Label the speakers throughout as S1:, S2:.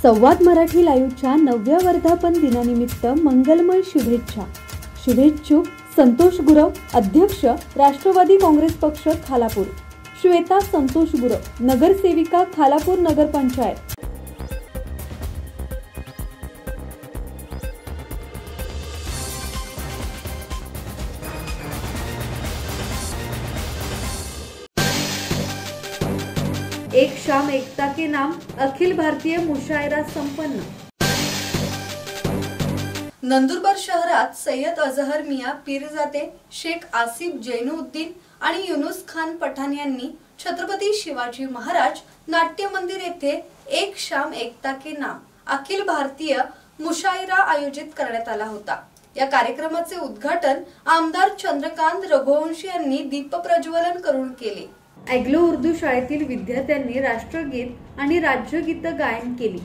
S1: संवाद मराठी लाईव्हच्या 9व्या वर्धापन दिनानिमित्त मंगलमय शुभेच्छा. शुभेच्छुक संतोष गुरव, अध्यक्ष राष्ट्रवादी काँग्रेस पक्ष खालापूर. श्वेता संतोष गुरव, नगरसेविका खालापूर नगरपंचायत. एक शाम एकता के नाम अखिल भारतीय मुशायरा संपन्न.
S2: नंदुरबार शहरात सय्यद अजहर मियां पीरजादे, शेख आसिफ जैनुद्दीन आणि युनुस खान पठाण यांनी छत्रपती शिवाजी महाराज नाट्य मंदिर येथे एक शाम एकता के नाम अखिल भारतीय मुशायरा आयोजित करण्यात आला होता. या कार्यक्रमाचे उद्घाटन आमदार चंद्रकांत रघुवंशी यांनी दीप प्रज्वलन करून केले.
S1: ॲग्लो उर्दू शाळेतील विद्यार्थ्यांनी राष्ट्रगीत आणि राज्यगीत गायन केली.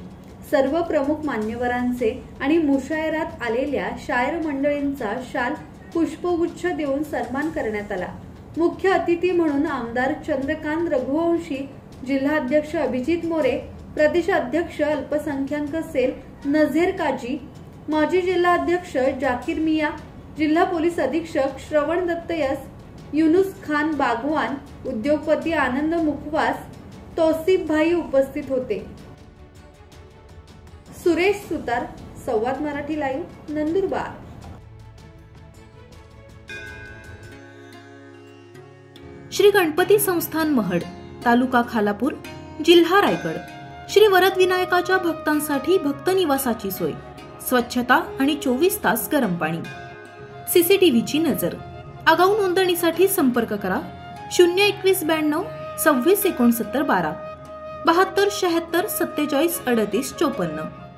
S1: सर्व प्रमुख मान्यवरांचे आणि मुशायरात आलेल्या शायर मंडळींचा शाल पुष्पगुच्छ देऊन सन्मान करण्यात आला. मुख्य अतिथी म्हणून आमदार चंद्रकांत रघुवंशी, जिल्हाध्यक्ष अभिजित मोरे, प्रदेशाध्यक्ष अल्पसंख्याक सेल नझीर काजी, माजी जिल्हाध्यक्ष जाकीर मिया, जिल्हा पोलीस अधीक्षक श्रवण दत्तयस, युनुस खान बागवान, उद्योगपती आनंद मुखवास, तौसिफ भाई उपस्थित होते. सुरेश सुतार, संवाद मराठी लाईव्ह, नंदुरबार.
S3: श्री गणपती संस्थान महड, तालुका खालापूर, जिल्हा रायगड. श्री वरद विनायकाच्या भक्तांसाठी भक्त निवासाची सोय, स्वच्छता आणि 24 तास गरम पाणी. सीसीटीव्हीची नजर. आगाऊ नोंदणीसाठी संपर्क करा 02192 26 69 12 72 76 47 38 54.